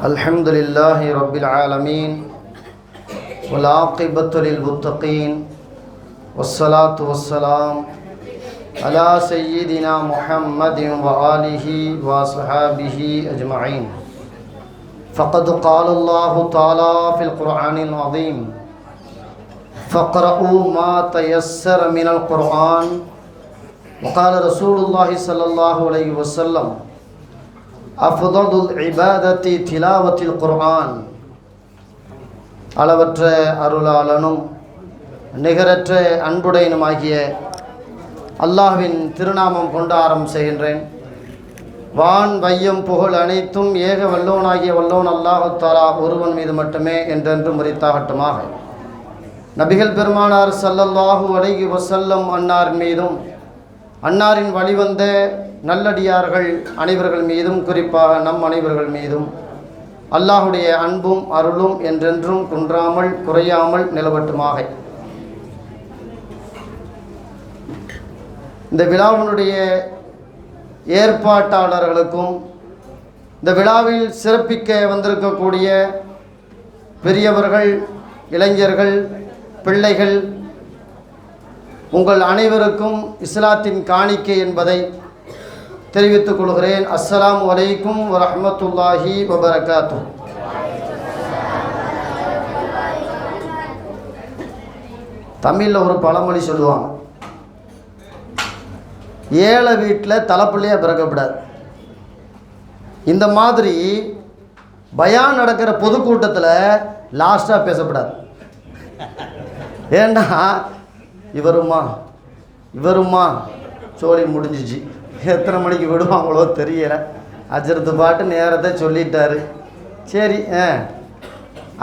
الحمد لله رب العالمين والعاقبة للمتقين والصلاة والسلام على سيدنا محمد وآله وصحابه أجمعين. فقد قال الله تعالى في القرآن العظيم: فاقرؤوا ما تيسر من القرآن. وقال رسول الله صلى الله عليه وسلم: أفضل العبادة تلاوة القرآن. அளவற்ற அருளாளனும் நிகரற்ற அன்புடையனுமாகிய அல்லாஹ்வின் திருநாமம் கொண்டு ஆரம்பம் செய்கின்றேன். வான் வையம் புகழ் அனைத்தும் ஏக வல்லோனாகிய வல்லோன் அல்லாஹு தஆலா ஒருவன் மீது மட்டுமே என்றென்று முறித்தாகட்டுமாக. நபிகள் பெருமானார் ஸல்லல்லாஹு அலைஹி வஸல்லம் அன்னார் மீதும் அன்னாரின் வழிவந்த நல்லடியார்கள் அனைவர்கள் மீதும், குறிப்பாக நம் அனைவர்கள் மீதும் அல்லாஹுடைய அன்பும் அருளும் என்றென்றும் குன்றாமல் குறையாமல் நிலவட்டுமாக. இந்த விழாவினுடைய ஏற்பாட்டாளர்களுக்கும் இந்த விழாவில் சிறப்பிக்க வந்திருக்கக்கூடிய பெரியவர்கள், இளைஞர்கள், பிள்ளைகள், உங்கள் அனைவருக்கும் இஸ்லாத்தின் காணிக்கை என்பதை தெரிவித்துக் கொள்கிறேன். அஸ்ஸலாமு அலைக்கும் வரஹ்மத்துல்லாஹி வபரகாத்துஹு. தமிழில் ஒரு பழமொழி சொல்லுவாங்க, ஏழை வீட்டில் தலைப்பிள்ளையாக பிறக்கப்படாது. இந்த மாதிரி பயான் நடக்கிற பொதுக்கூட்டத்தில் லாஸ்ட்டாக பேசப்படாது. ஏன்னா இவருமா சோழி முடிஞ்சிச்சு, எத்தனை மணிக்கு விடுவாங்களோ தெரியலை. அஜரத்து பாட்டு நேரத்தை சொல்லிட்டாரு, சரி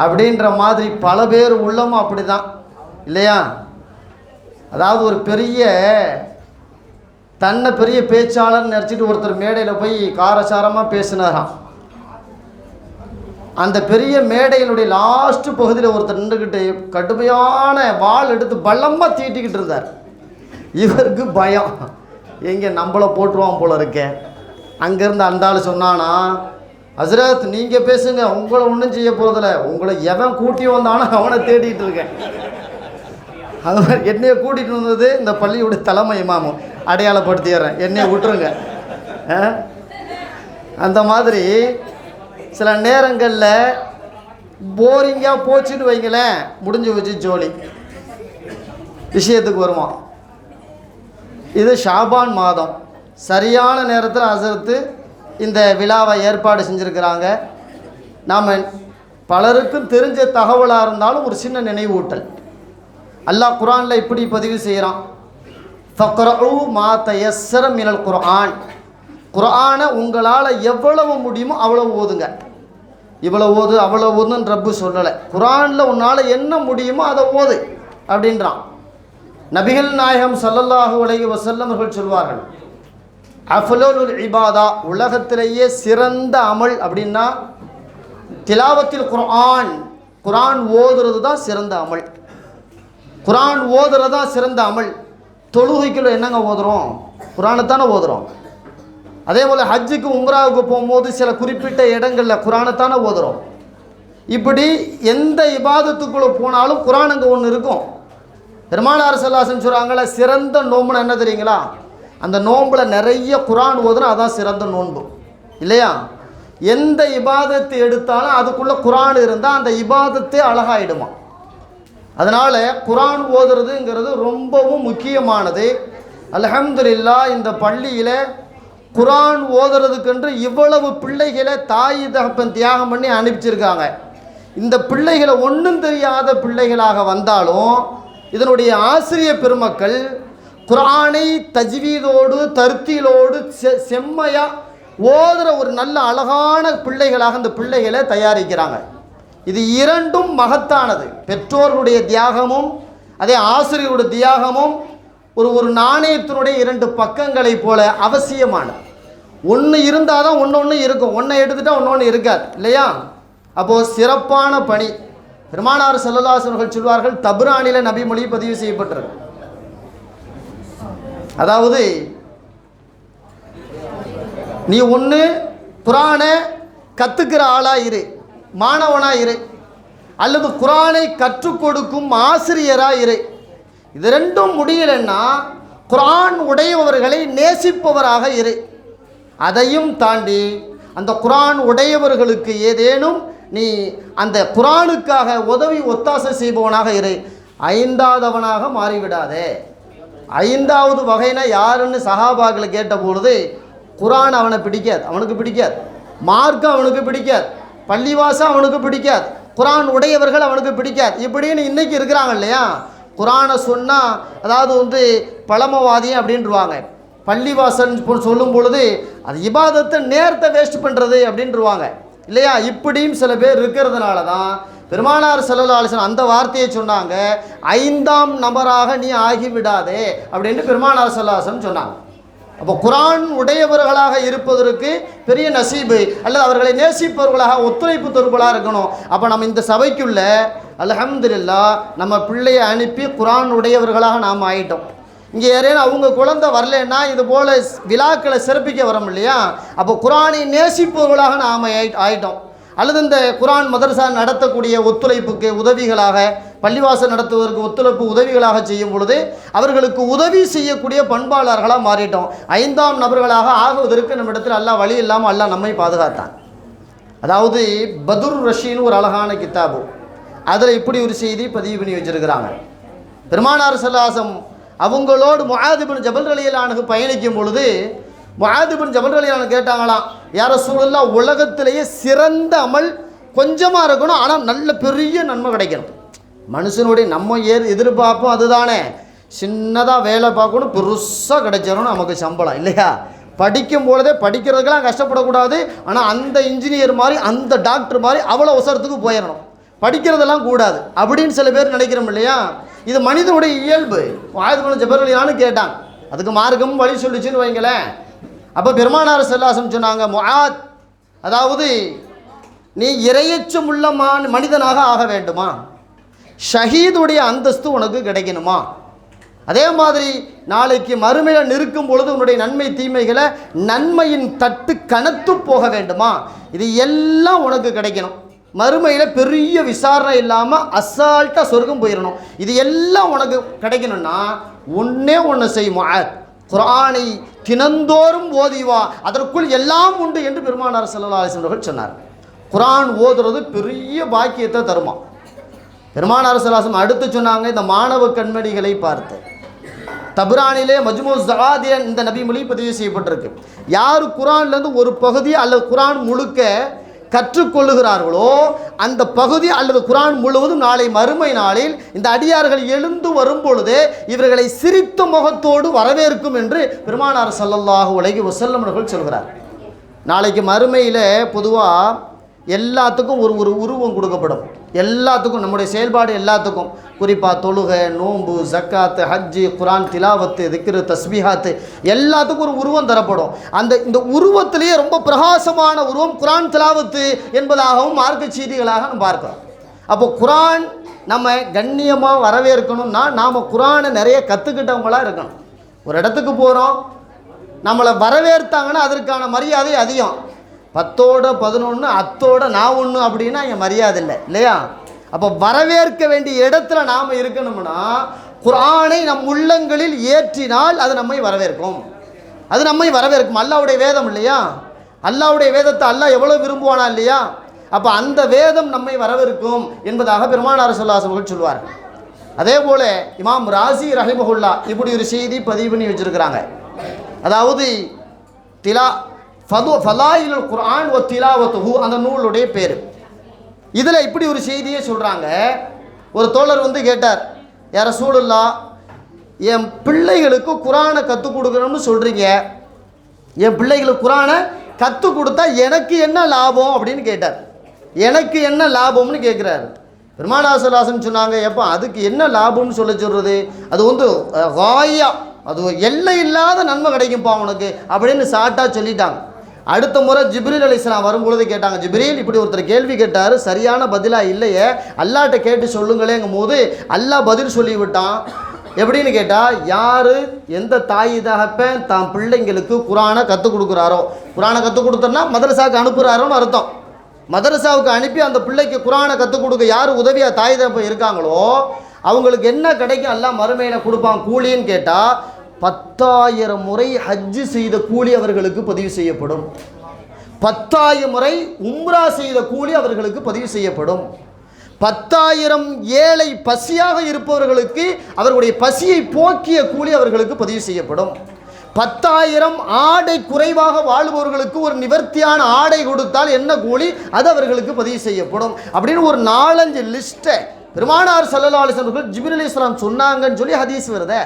அப்படின்ற மாதிரி பல பேர் உள்ளமும் அப்படி தான் இல்லையா? அதாவது ஒரு பெரிய தன்னை பெரிய பேச்சாளர் நினச்சிட்டு ஒருத்தர் மேடையில் போய் காரசாரமாக பேசினாராம். அந்த பெரிய மேடையினுடைய லாஸ்ட்டு பகுதியில் ஒருத்தர் நின்றுக்கிட்டு கடுமையான வாள் எடுத்து பள்ளமாக தீட்டிக்கிட்டு இருந்தார். இவருக்கு பயம், எங்கே நம்மளை போட்டுருவான் போல இருக்கே. அங்கேருந்து அந்த ஆள் சொன்னானா, ஹஸ்ரத் நீங்கள் பேசுங்க, உங்களை ஒன்றும் செய்ய போகிறதில்ல, உங்களை எவன் கூட்டி வந்தானோ அவனை தேடிட்டு இருக்கேன். அது மாதிரி என்னையை கூட்டிகிட்டு வந்தது இந்த பள்ளியுடைய தலைமை இமாமும், அடையாளப்படுத்திடுறேன், என்னையை விட்டுருங்க. அந்த மாதிரி சில நேரங்களில் போரிங்காக போச்சுன்னு வைங்களேன், முடிஞ்சு வச்சு ஜோலி. விஷயத்துக்கு வருவான். இது ஷாபான் மாதம், சரியான நேரத்தில் ஹஸரத்து இந்த விழாவை ஏற்பாடு செஞ்சுருக்கிறாங்க. நாம் பலருக்கும் தெரிஞ்ச தகவலாக இருந்தாலும் ஒரு சின்ன நினைவூட்டல். அல்லாஹ் குர்ஆனில் இப்படி பதிவு செய்கிறான்: ஃபக்ரஉ மா தயஸ்ஸர மினல் குர்ஆன். குர்ஆனை உங்களால் எவ்வளவு முடியுமோ அவ்வளவு ஓதுங்க. இவ்வளோ ஓது அவ்வளோ ஓதுன்னு ரப்பு சொல்லலை. குர்ஆனில் உன்னால் என்ன முடியுமோ அதை ஓது அப்படின்றான். நபிகள் நாயகம் ஸல்லல்லாஹு அலைஹி வஸல்லம் அவர்கள் சொல்வார்கள், அஃலலுல் இபாதா, உலகத்திலேயே சிறந்த அமல் அப்படின்னா திலாவத்தில் குர்ஆன், குர்ஆன் ஓதுறது தான் சிறந்த அமல். குர்ஆன் ஓதுறது தான் சிறந்த அமல். தொழுகைக்குள்ள என்னங்க ஓதுறோம்? குர்ஆனை தானே ஓதுறோம். அதே போல் ஹஜ்ஜுக்கு உம்ராவுக்கு போகும்போது சில குறிப்பிட்ட இடங்களில் குர்ஆனைத்தானே ஓதுறோம். இப்படி எந்த இபாதத்துக்குள்ளே போனாலும் குர்ஆன் அங்கே ஒன்று இருக்கும். பெருமானார் ஸல்லல்லாஹு அலைஹி வஸல்லம் சொல்கிறாங்களே, சிறந்த நோம்புன்னு என்ன தெரியுங்களா? அந்த நோம்பில் நிறைய குர்ஆன் ஓதுனா அதான் சிறந்த நோன்பு இல்லையா? எந்த இபாதத்தை எடுத்தாலும் அதுக்குள்ளே குர்ஆன் இருந்தால் அந்த இபாதத்தே அழகாயிடுமா. அதனால் குர்ஆன் ஓதுறதுங்கிறது ரொம்பவும் முக்கியமானது. அல்ஹம்துலில்லாஹ், இந்த பள்ளியில் குர்ஆன் ஓதுறதுக்கென்று இவ்வளவு பிள்ளைகளை தாய் தகப்பன் தியாகம் பண்ணி அனுப்பிச்சிருக்காங்க. இந்த பிள்ளைகளை ஒன்றும் தெரியாத பிள்ளைகளாக வந்தாலும் இதனுடைய ஆசிரியர் பெருமக்கள் குர்ஆனை தஜ்வீதோடு தர்த்தீலோடு செம்மையாக ஓதுற ஒரு நல்ல அழகான பிள்ளைகளாக இந்த பிள்ளைகளை தயாரிக்கிறாங்க. இது இரண்டும் மகத்தானது. பெற்றோர்களுடைய தியாகமும் அதே ஆசிரியருடைய தியாகமும் ஒரு நாணயத்தினுடைய இரண்டு பக்கங்களை போல அவசியமானது. ஒன்று இருந்தால் தான் ஒன்று இருக்கும், ஒன்றை எடுத்துட்டா ஒன்று இருக்காது இல்லையா? அப்போது சிறப்பான பணி. பெருமானார் ஸல்லல்லாஹு அலைஹி வஸல்லம் சொல்வார்கள், தப்ரானியில் நபி மொழி பதிவு செய்யப்பட்டிருக்கு. அதாவது நீ ஒன்று குர்ஆனை கற்றுக்கிற ஆளாக இரு, மாணவனாக இரு, அல்லது குரானை கற்றுக் கொடுக்கும் ஆசிரியராக இரு. இது ரெண்டும் முடியலைன்னா குரான் உடையவர்களை நேசிப்பவராக இரு. அதையும் தாண்டி அந்த குரான் உடையவர்களுக்கு ஏதேனும் நீ அந்த குரானுக்காக உதவி ஒத்தாசை செய்பவனாக இரு. ஐந்தாவதவனாக மாறிவிடாதே. ஐந்தாவது வகைனா யாருன்னு சஹாபாக்களை கேட்ட பொழுது குரான் அவனை பிடிக்காது, அவனுக்கு பிடிக்காது. மார்க்கம் அவனுக்கு பிடிக்காது, பள்ளிவாசம் அவனுக்கு பிடிக்காது, குரான் உடையவர்கள் அவனுக்கு பிடிக்காது. இப்படின்னு இன்றைக்கி இருக்கிறாங்க இல்லையா. குரானை சொன்னால் அதாவது பழமவாதியம் அப்படின்ட்டுருவாங்க. பள்ளிவாசல் சொல்லும் பொழுது அது இபாதத்தை நேரத்தை வேஸ்ட் பண்ணுறது அப்படின்ட்டுருவாங்க இல்லையா. இப்படியும் சில பேர் இருக்கிறதுனால தான் பெருமானார் ஸல்லல்லாஹு அலைஹி வஸல்லம் அந்த வார்த்தையை சொன்னாங்க, ஐந்தாம் நபராக நீ ஆகிவிடாதே அப்படின்னு பெருமானார் ஸல்லல்லாஹு அலைஹி வஸல்லம் சொன்னாங்க. அப்போ குரான் உடையவர்களாக இருப்பதற்கு பெரிய நசீபு, அல்லது அவர்களை நேசிப்பவர்களாக ஒத்துழைப்பு தருவர்களாக இருக்கணும். அப்போ நம்ம இந்த சபைக்குள்ள அல்ஹம்துலில்லாஹ் நம்ம பிள்ளையை அனுப்பி குரான் உடையவர்களாக நாம் ஆகிட்டோம். இங்கே யாரேனும் அவங்க குழந்தை வரலன்னா இது போல் விழாக்களை சிறப்பிக்க வரோம் இல்லையா. அப்போ குரானை நேசிப்பவர்களாக நாம் ஆகிட்டோம். அல்லது இந்த குரான் மதரசா நடத்தக்கூடிய ஒத்துழைப்புக்கு உதவிகளாக, பள்ளிவாசல் நடத்துவதற்கு ஒத்துழைப்பு உதவிகளாக செய்யும் பொழுது அவர்களுக்கு உதவி செய்யக்கூடிய பண்பாளர்களாக மாறிட்டோம். ஐந்தாம் நபர்களாக ஆகுவதற்கு நம்ம இடத்துல அல்லாஹ் வழி இல்லாமல் அல்லாஹ் நம்மை பாதுகாத்தான். அதாவது பதுர் ரஷீன்னு ஒரு அழகான கித்தாபு, அதில் இப்படி ஒரு செய்தி பதிவு பண்ணி வச்சிருக்கிறாங்க. பெருமானார் ஸல்லல்லாஹு அலைஹி வஸல்லம் அவங்களோடு முஆத் இப்னு ஜபல் ரலியல்லாஹு அன்ஹு பயணிக்கும் பொழுது முஆத் இப்னு ஜபல் ரலியல்லாஹு அன்ஹு கேட்டாங்களாம், யா ரசூலல்லாஹ் உலகத்திலேயே சிறந்த அமல் கொஞ்சமாக இருக்கணும், ஆனால் நல்ல பெரிய நன்மை கிடைக்கணும். மனுஷனுடைய நம்ம எதிர்பார்ப்போம் அதுதானே, சின்னதாக வேலை பார்க்கணும், பெருசாக கிடைச்சிடணும் நமக்கு சம்பளம் இல்லையா. படிக்கும் பொழுதே படிக்கிறதுக்கெல்லாம் கஷ்டப்படக்கூடாது, ஆனால் அந்த இன்ஜினியர் மாதிரி அந்த டாக்டர் மாதிரி அவ்வளோ அவசரத்துக்கு போயிடணும், படிக்கிறதெல்லாம் கூடாது அப்படின்னு சில பேர் நினைக்கிறோம் இல்லையா. இது மனிதனுடைய இயல்பு. முஆத் ஜபல் ரலியல்லாஹு அன்ஹு கேட்டாங்க, அதுக்கு மார்க்கம் வழி சொல்லிச்சுன்னு வைங்களேன். அப்போ பெருமானார் ஸல்லல்லாஹு அலைஹி வஸல்லம் சொன்னாங்க, முஆத், அதாவது நீ இரையச்சம் உள்ள மனிதனாக ஆக வேண்டுமா, ஷஹீதுடைய அந்தஸ்து உனக்கு கிடைக்கணுமா, அதே மாதிரி நாளைக்கு மறுமையில் நிற்கும் பொழுது உன்னுடைய நன்மை தீமைகளை நன்மையின் தட்டு கனத்து போக வேண்டுமா, இது எல்லாம் உனக்கு கிடைக்கணும். மறுமையில் பெரிய விசாரணை இல்லாமல் அசால்ட்டாக சொர்க்கம் போயிடணும். இது எல்லாம் உனக்கு கிடைக்கணும்னா ஒன்றே ஒன்று செய் முஆத், குர்ஆனை தினந்தோறும் ஓதிவா, அதற்குள் எல்லாம் உண்டு என்று பெருமானார் ஸல்லல்லாஹு அலைஹி வஸல்லம் சொன்னார். குர்ஆன் ஓதுறது பெரிய பாக்கியத்தை தருமா. பெருமானார் ஸல்லல்லாஹு அலைஹி வஸல்லம் அடுத்து சொன்னாங்க, இந்த மாணவ கண்மணிகளை பார்த்து தப்ரானிலே மஜ்மூ ஸவாதின் இந்த நபி மொழி பதிவு செய்யப்பட்டிருக்கு. யார் குர்ஆன்லேருந்து ஒரு பகுதி அல்லது குர்ஆன் முழுக்க கற்றுக்கொள்ளுகிறார்களோ அந்த பகுதி அல்லது குர்ஆன் முழுவதும் நாளை மறுமை நாளில் இந்த அடியார்கள் எழுந்து வரும் பொழுதே இவர்களை சிரித்த முகத்தோடு வரவேற்கும் என்று பெருமானார் ஸல்லல்லாஹு அலைஹி வஸல்லம் அவர்கள் சொல்கிறார். நாளைக்கு மறுமையில் பொதுவாக எல்லாத்துக்கும் ஒரு ஒரு உருவம் கொடுக்கப்படும். எல்லாத்துக்கும் நம்முடைய செயல்பாடு எல்லாத்துக்கும், குறிப்பாக தொழுகை, நோன்பு, ஜக்காத்து, ஹஜ்ஜு, குர்ஆன் திலாவத்து, திக்ரு, தஸ்பீஹாத்து, எல்லாத்துக்கும் ஒரு உருவம் தரப்படும். இந்த உருவத்திலேயே ரொம்ப பிரகாசமான உருவம் குர்ஆன் திலாவத்து என்பதாகவும் மார்க்க செய்திகளாக நம்ம பார்க்கிறோம். அப்போ குர்ஆன் நம்ம கண்ணியமாக வரவேற்கணும்னா நாம் குர்ஆனை நிறைய கற்றுக்கிட்டவங்களாக இருக்கணும். ஒரு இடத்துக்கு போகிறோம், நம்மளை வரவேற்றாங்கன்னா அதற்கான மரியாதை அதிகம். 10ஓட 11 அத்தோட நான் ஒன்று அப்படின்னா என் மரியாதை இல்லை இல்லையா. அப்போ வரவேற்க வேண்டிய இடத்துல நாம் இருக்கணும்னா குர்ஆனை நம் உள்ளங்களில் ஏற்றினால் அது நம்மை வரவேற்கும். அது நம்மை வரவேற்கும். அல்லாஹ்வுடைய வேதம் இல்லையா, அல்லாஹ்வுடைய வேதத்தை அல்லாஹ் எவ்வளோ விரும்புவானா இல்லையா. அப்போ அந்த வேதம் நம்மை வரவேற்கும் என்பதாக பெருமானார் ஸல்லல்லாஹு அலைஹி வஸல்லம் சொல்வார். அதே போல் இமாம் ராசி ரஹிமஹுல்லா இப்படி ஒரு செய்தி பதிவு பண்ணி வச்சுருக்கிறாங்க. அதாவது ஃபலாயிலுல் குர்ஆன் வ திலாவத்துஹு அந்த நூலுடைய பேர். இதில் இப்படி ஒரு செய்தியே சொல்கிறாங்க. ஒரு தோழர் கேட்டார், யா ரசூலுல்லாஹ், என் பிள்ளைகளுக்கு குர்ஆனை கற்றுக் கொடுக்கணும்னு சொல்கிறீங்க, என் பிள்ளைகளுக்கு குர்ஆனை கற்றுக் கொடுத்தா எனக்கு என்ன லாபம் அப்படின்னு கேட்டார். எனக்கு என்ன லாபம்னு கேட்குறாரு. பெருமானார் ஸல்லல்லாஹு அலைஹி வஸல்லம் சொன்னாங்க, எப்போ அதுக்கு என்ன லாபம்னு சொல்கிறது, அது காயா, அது எல்லை இல்லாத நன்மை கிடைக்கும்ப்பா உனக்கு அப்படின்னு சாட்டாக சொல்லிட்டாங்க. அடுத்த முறை ஜிப்ரீல் அலைஹிஸ்ஸலாம் வரும்பொழுது கேட்டாங்க, ஜிப்ரீல் இப்படி ஒருத்தர் கேள்வி கேட்டார், சரியான பதிலாக இல்லையே, அல்லாஹ்ட்ட கேட்டு சொல்லுங்களேங்கும் போது அல்லாஹ் பதில் சொல்லிவிட்டான். எப்படின்னு கேட்டால், யார் எந்த தாய் தகப்பன் தான் பிள்ளைங்களுக்கு குர்ஆனை கற்றுக் கொடுக்குறாரோ, குர்ஆனை கற்றுக் கொடுத்தோன்னா மதரசாவுக்கு அனுப்புகிறாரோன்னு அர்த்தம். மதரசாவுக்கு அனுப்பி அந்த பிள்ளைக்கு குரானை கற்றுக் கொடுக்க யார் உதவியாக தாய் தகப்பன் இருக்காங்களோ அவங்களுக்கு என்ன கிடைக்கும் எல்லாம் மறுமையில் கொடுப்பான் கூலின்னு கேட்டால் 10,000 முறை ஹஜ்ஜு செய்த கூலி அவர்களுக்கு பதிவு செய்யப்படும். 10,000 முறை உம்ரா செய்த கூலி அவர்களுக்கு பதிவு செய்யப்படும். 10,000 ஏழை பசியாக இருப்பவர்களுக்கு அவர்களுடைய பசியை போக்கிய கூலி அவர்களுக்கு பதிவு செய்யப்படும். 10,000 ஆடை குறைவாக வாழ்பவர்களுக்கு ஒரு நிவர்த்தியான ஆடை கொடுத்தால் என்ன கூலி அது அவர்களுக்கு பதிவு செய்யப்படும். அப்படின்னு ஒரு 4-5 லிஸ்ட்டை பெருமானார் ஸல்லல்லாஹு அலைஹி வஸல்லம் ஜிப்ரீல் அலைஹிஸ்ஸலாம் சொன்னாங்கன்னு சொல்லி ஹதீஸ் வருதே.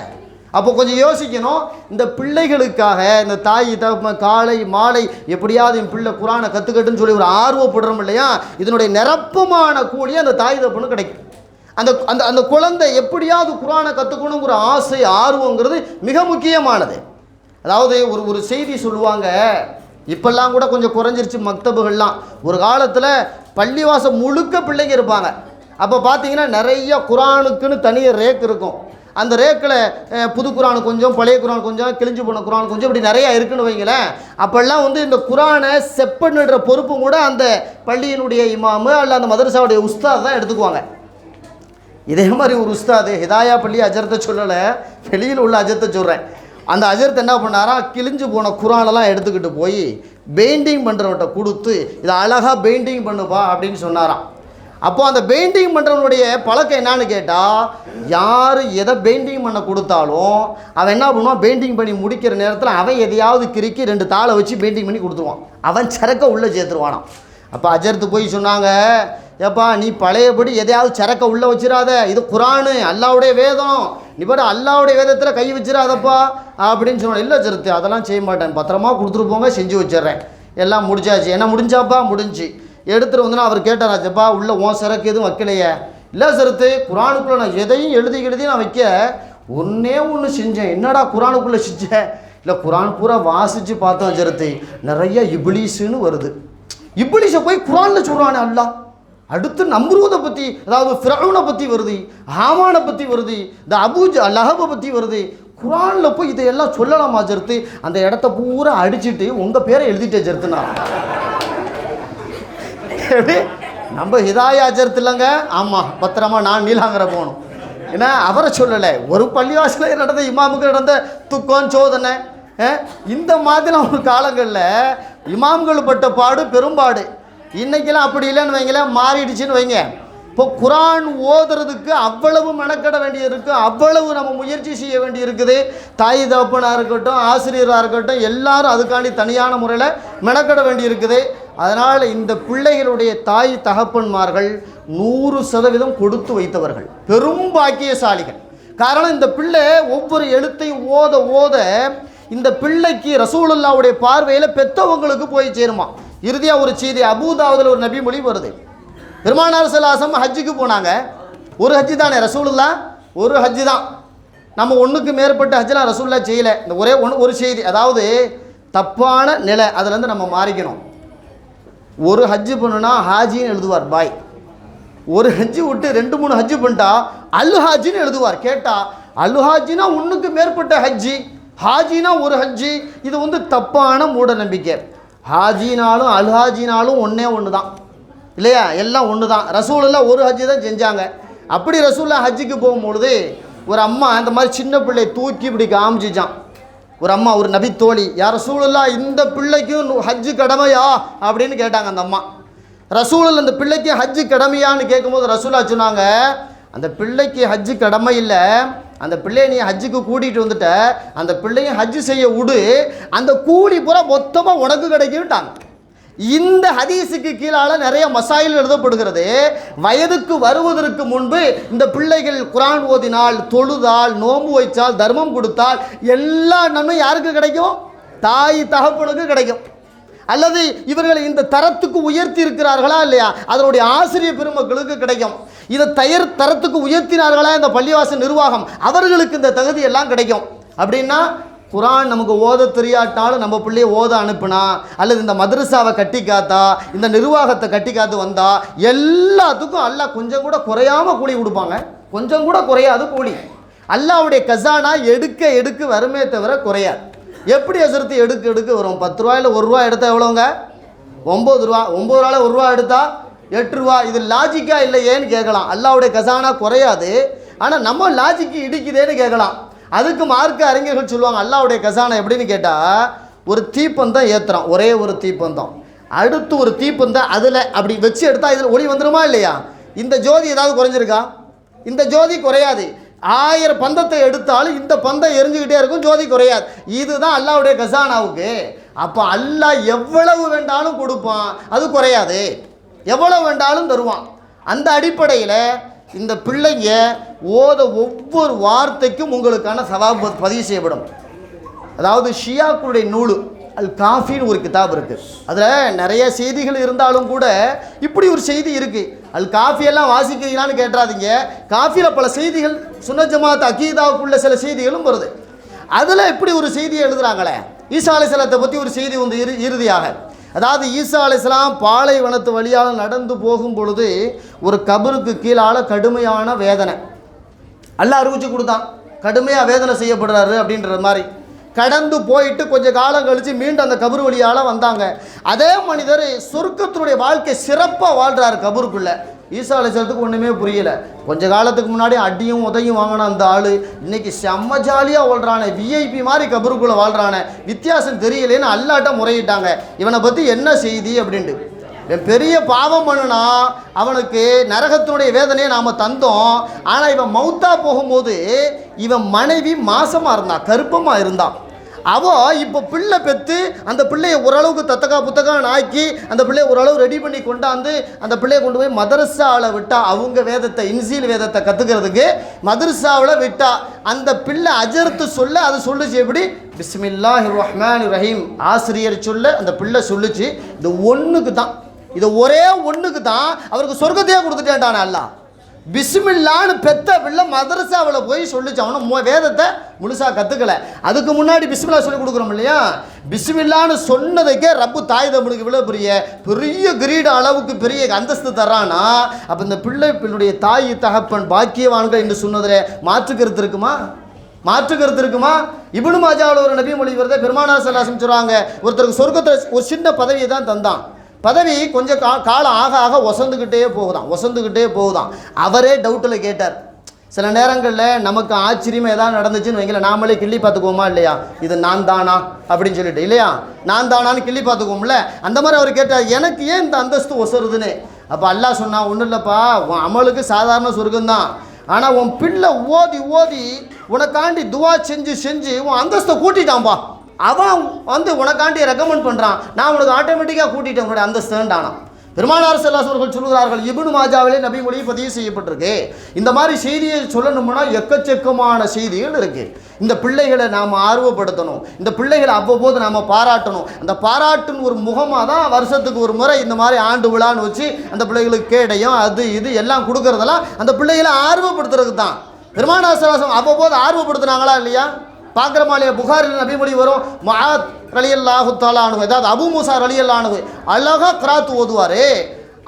அப்போ கொஞ்சம் யோசிக்கணும். இந்த பிள்ளைகளுக்காக இந்த தாய் தகப்பன் காலை மாலை எப்படியாவது என் பிள்ளை குரானை கற்றுக்கட்டுன்னு சொல்லி ஒரு ஆர்வப்படுறோம் இல்லையா, இதனுடைய நிரப்பமான கூலி அந்த தாய் தகப்பனும் கிடைக்கும். அந்த அந்த அந்த குழந்தை எப்படியாவது குரானை கற்றுக்கணுங்கிற ஆசை ஆர்வங்கிறது மிக முக்கியமானது. அதாவது ஒரு செய்தி சொல்லுவாங்க, இப்பெல்லாம் கூட கொஞ்சம் குறைஞ்சிருச்சு மக்தபுகள்லாம். ஒரு காலத்தில் பள்ளிவாசம் முழுக்க பிள்ளைங்க இருப்பாங்க. அப்போ பார்த்தீங்கன்னா நிறைய குரானுக்குன்னு தனியாக ரேக் இருக்கும். அந்த ரேக்கில் புது குரான் கொஞ்சம், பழைய குரான் கொஞ்சம், கிழிஞ்சு போன குரான் கொஞ்சம், இப்படி நிறையா இருக்குன்னு வைங்களேன். அப்போல்லாம் இந்த குரானை செப்பன்னுன்ற பொறுப்பும் கூட அந்த பள்ளியினுடைய இமாமு அல்ல அந்த மதரசாவுடைய உஸ்தாத் தான் எடுத்துக்குவாங்க. இதே மாதிரி ஒரு உஸ்தாது ஹிதாயா பள்ளி அஜரத்தை சொல்லலை, வெளியில் உள்ள அஜரத்தை சொல்கிறேன். அந்த அஜரத் என்ன பண்ணாரா, கிழிஞ்சு போன குரானெல்லாம் எடுத்துக்கிட்டு போய் பெயிண்டிங் பண்ணுறவன்ட்ட கொடுத்து இதை அழகாக பெயிண்டிங் பண்ணுப்பா அப்படின்னு சொன்னாராம். அப்போது அந்த பெயிண்டிங் பண்ணுறவனுடைய பழக்கம் என்னான்னு கேட்டால், யார் எதை பெயிண்டிங் பண்ண கொடுத்தாலும் அவன் என்ன பண்ணுவான், பெயிண்டிங் பண்ணி முடிக்கிற நேரத்தில் அவன் எதையாவது கிறுக்கி 2 தாளை வச்சு பெயிண்டிங் பண்ணி கொடுத்துருவான். அவன் சரக்க உள்ளே சேர்த்துருவானான். அப்போ அஜரத்து போய் சொன்னாங்க, ஏப்பா நீ பழையபடி எதையாவது சரக்க உள்ளே வச்சிடாத, இது குரானு அல்லாவுடைய வேதம், நீ பாரு அல்லாவுடைய வேதத்தில் கை வச்சிடாதப்பா அப்படின்னு சொன்னான். இல்லை அஜரத்து அதெல்லாம் செய்ய மாட்டேன், பத்திரமா கொடுத்துட்டு போங்க, செஞ்சு வச்சிட்றேன். எல்லாம் முடிச்சாச்சு. என்ன முடிஞ்சாப்பா? முடிஞ்சு எடுத்துகிட்டு வந்தோன்னா அவர் கேட்டாராச்சப்பா உள்ள உன் சரக்கு எதுவும் வைக்கலையே? இல்லை சரத்து, குரானுக்குள்ளே நான் எதையும் எழுதி நான் வைக்க ஒன்றே ஒன்று செஞ்சேன். என்னடா குரானுக்குள்ளே செஞ்சேன்? இல்லை குரான் பூரா வாசித்து பார்த்தோம் சரத்து, நிறைய இப்லீஸுன்னு வருது. இப்லீஸை போய் குரானில் சொல்கிறானே அல்லா. அடுத்து நம்ரூதை பற்றி, அதாவது ஃபிரௌனை பற்றி வருது, ஹாமானை பற்றி வருது, இந்த லஹபை பற்றி வருது. குரானில் போய் இதையெல்லாம் சொல்லலாமா சரத்து? அந்த இடத்த பூரா அடிச்சுட்டு உங்கள் பேரை எழுதிட்டே சரத்துனா நம்ம ஹிதாயா அஜரத் இல்லைங்க. ஆமாம், பத்திரமா நான் நீலாங்கரை போகணும். ஏன்னா அவரை சொல்லலை, ஒரு பள்ளிவாசலில் நடந்த இமாமுக்கு நடந்த துக்கம் சோதனை. இந்த மாதிரிலாம் ஒரு காலங்களில் இமாம்கள் பட்ட பாடு பெரும்பாடு. இன்றைக்கெல்லாம் அப்படி இல்லைன்னு வைங்களேன், மாறிடுச்சுன்னு வைங்க. இப்போ குரான் ஓதுறதுக்கு அவ்வளவு மெனக்கட வேண்டியது இருக்குது, அவ்வளவு நம்ம முயற்சி செய்ய வேண்டி இருக்குது. தாய் தகப்பனாக இருக்கட்டும், ஆசிரியராக இருக்கட்டும், எல்லாரும் அதுக்காண்டி தனியான முறையில் மெனக்கட வேண்டி இருக்குது. அதனால் இந்த பிள்ளைகளுடைய தாய் தகப்பன்மார்கள் 100% கொடுத்து வைத்தவர்கள், பெரும் பாக்கியசாலிகள். காரணம், இந்த பிள்ளை ஒவ்வொரு எழுத்தையும் ஓத ஓத இந்த பிள்ளைக்கு ரசூலுல்லாவுடைய பார்வையில் பெற்றவங்களுக்கு போய் சேருமா. இறுதியாக ஒரு செய்தி அபூதாவுதில் ஒரு நபி மொழி வருது. பெருமானார் ஸல்லல்லாஹு அலைஹி வஸல்லம் ஹஜ்ஜுக்கு போனாங்க. ஒரு ஹஜ்ஜு தானே ரசூலுல்லா, ஒரு ஹஜ்ஜு தான். நம்ம ஒன்றுக்கு மேற்பட்ட ஹஜ்ஜெலாம் ரசூலுல்லா செய்யலை. இந்த ஒரே ஒரு செய்தி, அதாவது தப்பான நிலை, அதுலேருந்து நம்ம மாறிக்கணும். ஒரு ஹஜ்ஜு பண்ணுனா ஹாஜின்னு எழுதுவார் பாய். ஒரு ஹஜ்ஜு விட்டு 2-3 ஹஜ்ஜு பண்ணிட்டா அல் ஹாஜின்னு எழுதுவார். கேட்டால் அல் ஹாஜினா ஒன்றுக்கு மேற்பட்ட ஹஜ்ஜி, ஹாஜினா ஒரு ஹஜ்ஜி. இது தப்பான மூட நம்பிக்கை. ஹாஜினாலும் அல் ஹாஜினாலும் ஒன்றே ஒன்று தான் இல்லையா, எல்லாம் ஒன்று தான். ரசூலுல்லாஹ் ஒரு ஹஜ்ஜு தான் செஞ்சாங்க. அப்படி ரசூலுல்லாஹ் ஹஜ்ஜுக்கு போகும்பொழுது ஒரு அம்மா இந்த மாதிரி சின்ன பிள்ளை தூக்கி இப்படி காமிச்சிச்சான். ஒரு அம்மா, ஒரு நபி தோழி, யார் ரசூலுல்லாஹ் இந்த பிள்ளைக்கும் ஹஜ்ஜு கடமையா அப்படின்னு கேட்டாங்க. அந்த அம்மா ரசூலுல்லாஹ் அந்த பிள்ளைக்கு ஹஜ்ஜு கடமையான்னு கேட்கும்போது ரசூலுல்லாஹ் சொன்னாங்க, அந்த பிள்ளைக்கு ஹஜ்ஜு கடமை இல்லை, அந்த பிள்ளையை நீ ஹஜ்ஜுக்கு கூட்டிகிட்டு வந்துட்ட, அந்த பிள்ளையும் ஹஜ்ஜு செய்ய விடு, அந்த கூலி பூரா மொத்தமாக உனக்கு கிடைக்கும்ட்டாங்க. இந்த ஹதீஸுக்கு கீழால நிறைய மசாயில் எழுதப்படுகிறது. வயதுக்கு வருவதற்கு முன்பு இந்த பிள்ளைகள் குரான் ஓதினால், தொழுதால், நோன்பு வைச்சால், தர்மம் கொடுத்தால் எல்லா நன்மையும் யாருக்கு கிடைக்கும்? தாய் தகப்பனுக்கு கிடைக்கும். அல்லது இவர்கள் இந்த தரத்துக்கு உயர்த்தி இருக்கிறார்களா இல்லையா, அதனுடைய ஆசிரியர் பெருமக்களுக்கு கிடைக்கும். இதை தரத்துக்கு உயர்த்தினார்களா இந்த பள்ளிவாசல் நிர்வாகம், அவர்களுக்கு இந்த தகுதி எல்லாம் கிடைக்கும். அப்படின்னா குரான் நமக்கு ஓத தெரியாட்டாலும் நம்ம பிள்ளையை ஓத அனுப்புனா, அல்லது இந்த மதரசாவை கட்டி காத்தா, இந்த நிர்வாகத்தை கட்டி காத்து வந்தா, எல்லாத்துக்கும் அல்லாஹ் கொஞ்சம் கூட குறையாமல் கூலி கொடுப்பாங்க. கொஞ்சம் கூட குறையாது கூலி. அல்லாஹ்வுடைய கசானா எடுக்க எடுக்க வருமே தவிர குறையாது. எப்படி அசரத்து எடுக்க எடுக்க வரும்? 10 ரூபாயில் 1 ரூபா எடுத்தால் எவ்வளோங்க? 9 ரூபா, 9 ரூபாவில் 1 ரூபா எடுத்தால் 8 ரூபா. இது லாஜிக்கா இல்லையேன்னு கேட்கலாம். அல்லாவுடைய கசானா குறையாது, ஆனால் நம்ம லாஜிக்கு இடிக்குதேன்னு கேட்கலாம். அதுக்கு மார்க்க அறிஞர்கள் சொல்லுவாங்க, அல்லாவுடைய கசானா எப்படின்னு கேட்டால், ஒரு தீப்பந்தம் ஏற்றுறோம், ஒரே ஒரு தீப்பந்தம், அடுத்து ஒரு தீப்பந்தம் அதில் அப்படி வச்சு எடுத்தால் இதில் ஒளி வந்துடுமா இல்லையா? இந்த ஜோதி ஏதாவது குறைஞ்சிருக்கா? இந்த ஜோதி குறையாது. 1000 பந்தத்தை எடுத்தாலும் இந்த பந்தம் எரிஞ்சுக்கிட்டே இருக்கும், ஜோதி குறையாது. இதுதான் அல்லாவுடைய கசானாவுக்கு. அப்போ அல்லாஹ் எவ்வளவு வேண்டாலும் கொடுப்பான், அது குறையாது, எவ்வளவு வேண்டாலும் தருவான். அந்த அடிப்படையில் இந்த பிள்ளைங்க ஓத ஒவ்வொரு வார்த்தைக்கும் உங்களுக்கான சவாபு பதிவு செய்யப்படும். அதாவது ஷியாக்களுடைய நூல் அல் காஃபின்னு ஒரு கிதாப் இருக்குது. அதில் நிறைய செய்திகள் இருந்தாலும் கூட இப்படி ஒரு செய்தி இருக்குது. அல் காஃபியெல்லாம் வாசிக்கிறீங்களான்னு கேட்டுறாதீங்க. காஃபியில் பல செய்திகள் சுன்னத் ஜமாத் அகீதாவுக்குள்ள சில செய்திகளும் வருது. அதில் இப்படி ஒரு செய்தியை எழுதுகிறாங்களே, ஈசா அலைஹிஸ்ஸலாத்தை பற்றி ஒரு செய்தி வந்து இறுதியாக, அதாவது ஈசா அலைஹிஸ்ஸலாம் பாலைவனத்து வழியாக நடந்து போகும் பொழுது ஒரு கபருக்கு கீழால் கடுமையான வேதனை அல்லாஹ் அறிவிச்சு கொடுத்தான். கடுமையாக வேதனை செய்யப்படுறாரு அப்படின்ற மாதிரி கடந்து போயிட்டு கொஞ்ச காலம் கழித்து மீண்டும் அந்த கபர் வழியால் வந்தாங்க. அதே மனிதர் சொர்க்கத்தினுடைய வாழ்க்கை சிறப்பாக வாழ்கிறார் கபருக்குள்ளே. ஈசா அலைஹிஸ்ஸலாத்துக்கு ஒன்றுமே புரியலை. கொஞ்ச காலத்துக்கு முன்னாடி அடியும் உதையும் வாங்கின அந்த ஆள் இன்னைக்கு செம்ம ஜாலியாக வாழ்கிறானே, விஐபி மாதிரி கபருக்குள்ளே வாழ்கிறானே, வித்தியாசம் தெரியலேன்னு அல்லாட்ட முறையிட்டாங்க. இவனை பற்றி என்ன செய்தி அப்படின்ட்டு. பெரிய பாவம் பண்ணுனா அவனுக்கு நரகத்தினுடைய வேதனையை நாம் தந்தோம். ஆனால் இவன் மௌத்தா போகும்போது இவன் மனைவி மாசமாக இருந்தான், கருப்பமாக இருந்தான். அவள் இப்போ பிள்ளை பெற்று அந்த பிள்ளையை ஓரளவுக்கு புத்தகம் ஆக்கி அந்த பிள்ளையை ஓரளவு ரெடி பண்ணி கொண்டாந்து அந்த பிள்ளையை கொண்டு போய் மதரசாவில் விட்டா. அவங்க வேதத்தை இன்சீல் வேதத்தை கற்றுக்கிறதுக்கு மதரசாவில் விட்டா. அந்த பிள்ளை அஜர்த்து சொல்ல அது சொல்லுச்சு எப்படி, பிஸ்மில்லாஹிர் ரஹ்மானிர் ரஹீம் ஆசிரியர் சொல்ல அந்த பிள்ளை சொல்லுச்சு. இது ஒன்றுக்கு தான், இது ஒரே ஒன்றுக்கு தான் அவருக்கு சொர்க்கத்தையே கொடுத்துட்டேன்டான அல்லாஹ். பிஸ்மில்லான்னு பெத்த பிள்ளை மதரசாவில் போய் சொல்லிச்சு. அவனும் வேதத்தை முழுசாக கற்றுக்கலை. அதுக்கு முன்னாடி பிஸ்மில்லா சொல்லி கொடுக்குறோம் இல்லையா? பிஸ்மில்லான்னு சொன்னதுக்கே ரப்பு தாய் தமிழுக்கு இவ்வளோ பெரிய கிரீட அளவுக்கு பெரிய அந்தஸ்து தர்றானா, அப்போ இந்த பிள்ளைடைய தாய் தகப்பன் பாக்கியவான்கள் என்று சொன்னதில் மாற்றுக்கருத்து இருக்குமா? மாற்றுக்கருத்து இருக்குமா? இப்னு மாஜாவில் ஒரு நபி மொழி வருது, பெருமானார் ஸல்லல்லாஹு அலைஹி வஸல்லம் சொல்கிறாங்க, ஒருத்தருக்கு சொர்க்கத்தை ஒரு சின்ன பதவியை தான் தந்தான். பதவி கொஞ்சம் காலம் ஆக ஆக ஒசந்துக்கிட்டே போகுதான். அவரே டவுட்டில் கேட்டார். சில நேரங்களில் நமக்கு ஆச்சரியமாக ஏதாவது நடந்துச்சுன்னு வைங்களேன், நாமளே கிள்ளி பார்த்துக்குவோமா இல்லையா, இது நான் தானா அப்படின்னு சொல்லிட்டு, இல்லையா நான் தானான்னு கிள்ளி பார்த்துக்குவோம்ல, அந்த மாதிரி அவர் கேட்டார், எனக்கு ஏன் இந்த அந்தஸ்து ஒசருதுன்னு. அப்போ அல்லாஹ் சொன்னா, ஒன்றும் இல்லைப்பா, உன் அமலுக்கு சாதாரண சொர்க்கம்தான், ஆனால் உன் பிள்ளை ஓதி உனக்காண்டி துவா செஞ்சு உன் அந்தஸ்தை கூட்டிட்டான்பா. அவன் வந்து உனக்காண்டி ரெக்கமெண்ட் பண்ணுறான், நான் உனக்கு ஆட்டோமேட்டிக்காக கூட்டிட்டேன் உன்னுடைய அந்தஸ்துண்டானா. பெருமானார் ஸல்லல்லாஹு அலைஹி வஸல்லம் சொல்கிறார்கள், இப்னு மாஜாவிலே நபி மொழி பதிவு செய்யப்பட்டிருக்கு. இந்த மாதிரி செய்தியை சொல்லணும்னா எக்கச்சக்கமான செய்திகள் இருக்குது. இந்த பிள்ளைகளை நாம் ஆர்வப்படுத்தணும், இந்த பிள்ளைகளை அவ்வப்போது நாம் பாராட்டணும். அந்த பாராட்டுன்னு ஒரு முகமாக தான் வருஷத்துக்கு ஒரு முறை இந்த மாதிரி ஆண்டு விழான்னு வச்சு அந்த பிள்ளைகளுக்கு கேடயம் அது இது எல்லாம் கொடுக்கறதெல்லாம் அந்த பிள்ளைகளை ஆர்வப்படுத்துறதுக்கு தான். பெருமானார் ஸல்லல்லாஹு அலைஹி வஸல்லம் அவ்வப்போது ஆர்வப்படுத்துனாங்களா இல்லையா? பார்க்குறமாலையா புகாரில் நபிமொழி வரும், முஆத் ரலியல்லாஹு தஆலா அன்ஹு, அதாவது அபூ மூஸா ரலியல்லாஹு அன்ஹு அழகாக கிராத் ஓதுவார்.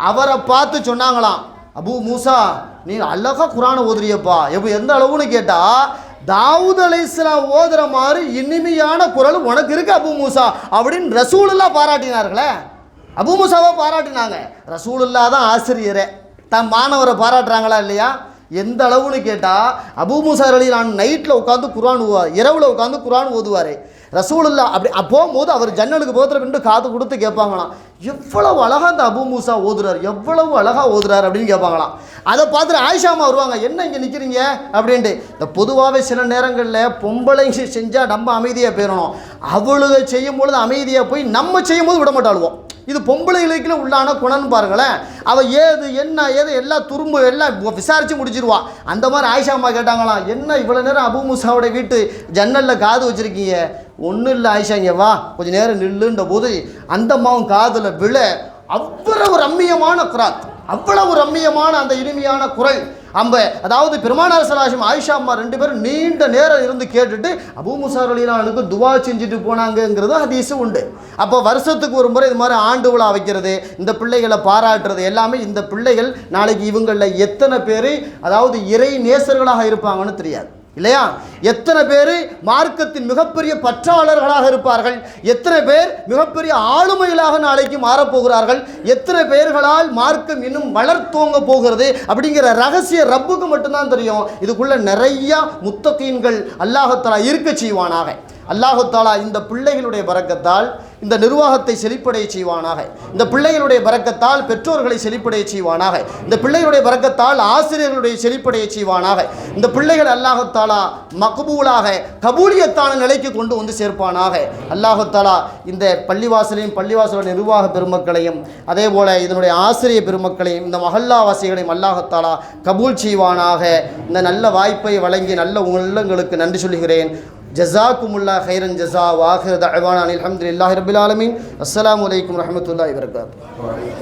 அவரை பார்த்து சொன்னாங்களாம், அபூ மூஸா நீ அழகாக குரானை ஓதுறியப்பா, எப்போ எந்த அளவுன்னு கேட்டால், தாவூத் அலைஹிஸ்ஸலாம் ஓதுற மாதிரி இனிமையான குரல் உனக்கு இருக்கு அபூ மூஸா அப்படின்னு ரசூலுல்லாஹ் பாராட்டினார்களே. அபூ மூஸாவை பாராட்டினாங்க. ரசூலுல்லாஹ் தான் ஆசிரியரே, தன் மாணவரை பாராட்டுறாங்களா இல்லையா? எந்த அளவுன்னு கேட்டால், அபூ மூஸா ரலியல்லாஹு அன்ஹு நைட்டில் உட்காந்து குரான் ஓதுவார், இரவில் உட்காந்து குரான் ஓதுவார். ரசூலுல்லாஹ் அப்படி போகும்போது அவர் ஜன்னலுக்கு போகிற பின்னு காது கொடுத்து கேட்பாங்களாம், எவ்வளவு அழகாக அந்த அபூ மூஸா ஓதுறார், எவ்வளவு அழகாக ஓதுறார் அப்படின்னு கேட்பாங்களாம். அதை பார்த்துட்டு ஆயிஷாமா வருவாங்க, என்ன இங்கே நிற்கிறீங்க அப்படின்ட்டு. இந்த பொதுவாகவே சில நேரங்களில் பொம்பளைங்க செஞ்சால் நம்ம அமைதியாக போயிடணும், அவளுக செய்யும் பொழுது அமைதியாக போய் நம்ம செய்யும் போது விட மாட்டாளுவோம். இது பொம்பளைகளுக்குள்ள உள்ளான குணம்னு பாருங்களேன். அவள் ஏது என்ன ஏது எல்லாம் துரும்பு எல்லாம் விசாரித்து முடிச்சிருவா. அந்த மாதிரி ஆயிஷா அம்மா கேட்டாங்களாம், என்ன இவ்வளோ நேரம் அபூ மூஸாவோட வீட்டு ஜன்னலில் காது வச்சுருக்கீங்க? ஒன்றும் இல்லை ஆயிஷா, இங்கே வா கொஞ்சம் நேரம் நில்லுன்ற போது அந்த அம்மாவும் காதில் விழ அவ்வளவு ரம்மியமான குராத், அவ்வளவு ரம்மியமான அந்த இனிமையான குரல். அதாவது பெருமானார் ஸல்லல்லாஹு அலைஹி வஸல்லம் ஆயிஷா அம்மா 2 பேரும் நீண்ட நேரம் இருந்து கேட்டுட்டு அபூ மூஸா ரலியல்லாஹு அன்ஹுக்கு துவா செஞ்சுட்டு போனாங்கங்கிறது ஹதீஸு உண்டு. அப்போ வருஷத்துக்கு ஒரு முறை இது மாதிரி ஆண்டு விழா வைக்கிறது, இந்த பிள்ளைகளை பாராட்டுறது எல்லாமே, இந்த பிள்ளைகள் நாளைக்கு இவங்களில் எத்தனை பேர் அதாவது இறை நேசர்களாக இருப்பாங்கன்னு தெரியாது. இல்லையா? எத்தனை பேர் மார்க்கத்தின் மிகப்பெரிய பற்றாளர்களாக இருப்பார்கள், எத்தனை பேர் மிகப்பெரிய ஆளுமைகளாக நாளைக்கு மாறப்போகிறார்கள், எத்தனை பேர்களால் மார்க்கம் இன்னும் வளர்த்தோங்க போகிறது அப்படிங்கிற ரகசிய ரப்புக்கு மட்டும்தான் தெரியும். இதுக்குள்ள நிறைய முத்தகீன்கள் அல்லாஹ் தஆலா இருக்க செய்வானாக. அல்லாஹ் தஆலா இந்த பிள்ளைகளுடைய பரக்கத்தால் இந்த நிர்வாகத்தை செழிப்படைய செய்வானாக. இந்த பிள்ளைகளுடைய பரக்கத்தால் பெற்றோர்களை செழிப்படைய செய்வானாக. இந்த பிள்ளைகளுடைய பரக்கத்தால் ஆசிரியர்களுடைய செழிப்படைய செய்வானாக. இந்த பிள்ளைகள் அல்லாஹ் தஆலா மக்பூலாக கபூலியத்தான நிலைக்கு கொண்டு வந்து சேர்ப்பானாக. அல்லாஹ் தஆலா இந்த பள்ளிவாசலையும் பள்ளிவாசலுடைய நிர்வாக பெருமக்களையும் அதே போல இதனுடைய ஆசிரியர் பெருமக்களையும் இந்த மஹல்லாவாசிகளையும் அல்லாஹ் தஆலா கபூல் செய்வானாக. இந்த நல்ல வாய்ப்பை வழங்கி நல்ல உள்ளங்களுக்கு நன்றி சொல்கிறேன். ஜஸாக்குமுல்லாஹ் ஹைரன் ஜஸா வ ஆகிரு தஅவானா அல்ஹம்துலில்லாஹி ரப்பில் ஆலமீன். அஸ்ஸலாமு அலைக்கும் வரஹ்மத்துல்லாஹி வபரகாத்துஹு.